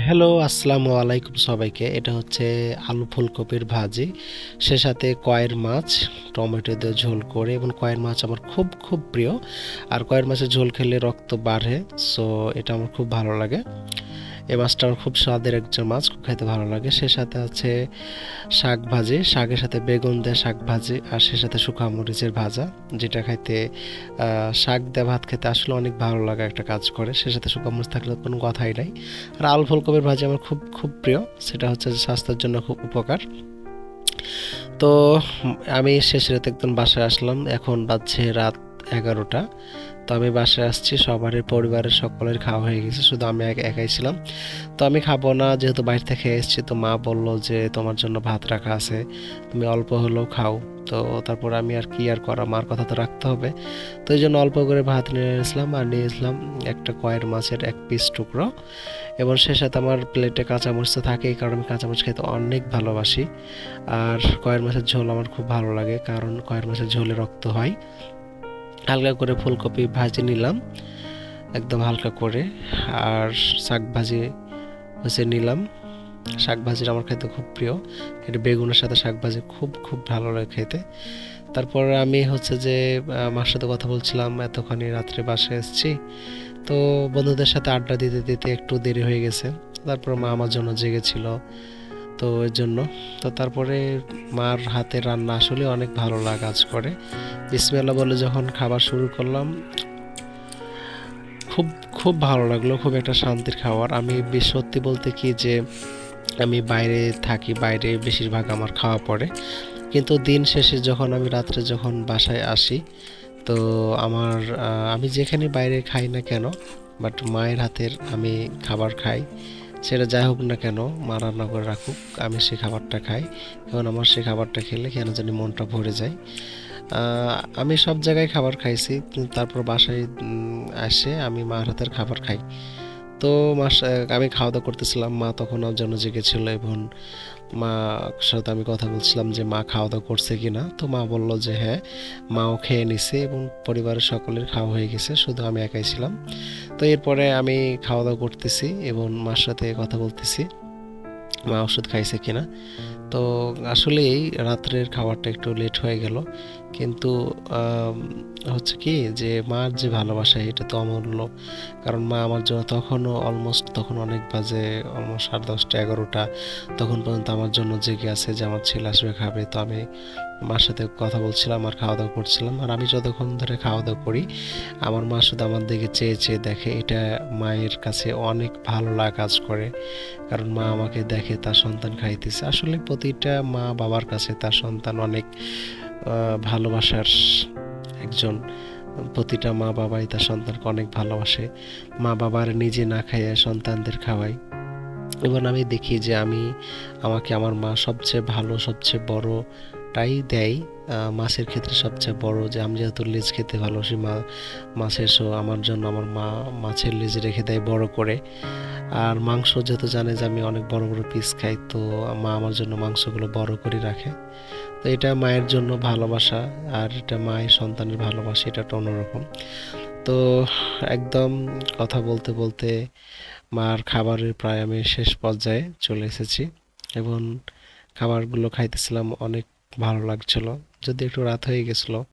Hello, আসসালামু আলাইকুম সবাইকে। এটা হচ্ছে আলু ফুলকপির ভাজি, সে সাথে কয়ের মাছ টমেটো দিয়ে ঝোল করে, এবং কয়ের মাছ আমার খুব খুব প্রিয়। আর কয়ের মাছের ঝোল খেলে রক্ত বাড়ে, সো এটা আমার খুব ভালো লাগে। এই মাছটা আমার খুব স্বাদের একজন মাছ, খুব খেতে ভালো লাগে। সে সাথে আছে শাক ভাজি, শাকের সাথে বেগুন দিয়ে শাক ভাজি, আর সে সাথে শুকনো মরিচের ভাজা, যেটা খাইতে শাক দিয়ে ভাত খেতে আসলে অনেক ভালো লাগা একটা কাজ করে। সে সাথে শুকনো মরিচ থাকলে কোনো কথাই নাই। আর আলু ফুলকপির ভাজি আমার খুব খুব প্রিয়, সেটা হচ্ছে যে স্বাস্থ্যের জন্য খুব উপকার। তো আমি শেষ রাতে একদম বাসায় আসলাম, এখন বাজছে রাত 11টা। তো আমি বাসায় আসছি, সবারই পরিবারের সকলের খাওয়া হয়ে গেছে, শুধু আমি একাই ছিলাম। তো আমি খাবো না, যেহেতু বাইরে থেকে এসেছি। তো মা বলল যে তোমার জন্য ভাত রাখা আছে, তুমি অল্প হলেও খাও। তো তারপর আমি আর কি আর করা, মার কথা তো রাখতে হবে। তো এই জন্য অল্প করে ভাত নিয়ে এসলাম, আর নিয়ে এসলাম একটা কয়ের মাছের এক পিস টুকরো। এবং সে সাথে আমার প্লেটে কাঁচামরিচ তো থাকেই, কারণ আমি কাঁচামরিচ খেতে অনেক ভালোবাসি। আর কয়ের মাছের ঝোল আমার খুব ভালো লাগে, কারণ কয়ের মাছের ঝোলে রক্ত হয়। হালকা করে ফুলকপি ভাজি নিলাম, একদম হালকা করে। আর শাক ভাজি হচ্ছে নিলাম। শাক ভাজিটা আমার খেতে খুব প্রিয়, এটা বেগুনের সাথে শাক ভাজি খুব খুব ভালো লাগে খেতে। তারপর আমি হচ্ছে যে মার সাথে কথা বলছিলাম, এতক্ষণে রাত্রে বাসায় এসেছি। তো বন্ধুদের সাথে আড্ডা দিতে দিতে একটু দেরি হয়ে গেছে। তারপর মা আমার জন্য জেগেছিল, তো এর জন্য। তো তারপরে মার হাতের রান্না আসলে অনেক ভালো লাগা কাজ করে। বিসমিল্লাহ বলে যখন খাবার শুরু করলাম, খুব খুব ভালো লাগলো, খুব একটা শান্তির খাবার। আমি সত্যি বলতে কি যে আমি বাইরে থাকি, বাইরে বেশিরভাগ আমার খাওয়া পড়ে, কিন্তু দিন শেষে যখন আমি রাত্রে যখন বাসায় আসি, তো আমার আমি যেখানে বাইরে খাই না কেন, বাট মায়ের হাতের আমি খাবার খাই। সেটা যাই হোক না কেন, মা রান্না করে রাখুক, আমি সেই খাবারটা খাই। কারণ আমার সেই খাবারটা খেলে কেন জানি মনটা ভরে যায়। আমি সব জায়গায় খাবার খাইছি, কিন্তু তারপর বাসায় এসে আমি মার হাতের খাবার খাই। তো আমি খাওয়া দাওয়া করতেছিলাম, মা তখন আমার জন্য জেগেছিল, এবং মার সাথে আমি কথা বলছিলাম যে মা খাওয়া দাওয়া করছে কিনা। তো মা বলল যে হ্যাঁ, মাও খেয়ে নিছে, এবং পরিবারের সকলের খাওয়া হয়ে গেছে, শুধু আমি একাই ছিলাম। তো এরপরে আমি খাওয়া দাওয়া করতেছি এবং মার সাথে কথা বলতেছি মা ওষুধ খাইছে কিনা। তো আসলেই রাত্রের খাবারটা একটু লেট হয়ে গেল, কিন্তু আম, হচ্ছে কি যে মার যে ভালোবাসা এটা তো অমূল্য। কারণ মা আমার জন্য তখনও অলমোস্ট, তখন অনেক বাজে, অলমোস্ট 10:30 11টা, তখন পর্যন্ত আমার জন্য জেগে আছে যে আমার ছেলে আসবে খাবে। তো আমি মার সাথে কথা বলছিলাম আর খাওয়া দাওয়া করছিলাম। আর আমি যতক্ষণ ধরে খাওয়া দাওয়া করি, আমার মা শুধু আমার দিকে চেয়ে চেয়ে দেখে, এটা মায়ের কাছে অনেক ভালো লাগা কাজ করে। কারণ মা আমাকে দেখে তার সন্তান খাইতেছে। আসলে প্রতিটা মা বাবার কাছে তার সন্তান অনেক ভালোবাসার একজন। প্রতিটা মা বাবাই তার সন্তানকে অনেক ভালোবাসে। মা বাবার নিজে না খাইয়ে সন্তানদের খাওয়ায়। এবং আমি দেখি যে আমাকে আমার মা সবচেয়ে ভালো, সবচেয়ে বড়টাই দেয়। মাছের ক্ষেত্রে সবচেয়ে বড়, যে আমি যেহেতু লেজ খেতে ভালোবাসি মাছের, সো আমার জন্য আমার মা মাছের লেজ রেখে দেয় বড় করে। আর মাংস যেহেতু জানে যে আমি অনেক বড় বড় পিস খাই, তো মা আমার জন্য মাংসগুলো বড় করে রাখে। তো এটা মায়ের জন্য ভালোবাসা, আর এটা মায়ের সন্তানের ভালোবাসা, এটা একটা অন্যরকম। তো একদম কথা বলতে বলতে মার খাবারের প্রায় আমি শেষ পর্যায়ে চলে এসেছি, এবং খাবারগুলো খাইতেছিলাম, অনেক ভালো লাগছিল, যদি একটু রাত হয়ে গেছিলো।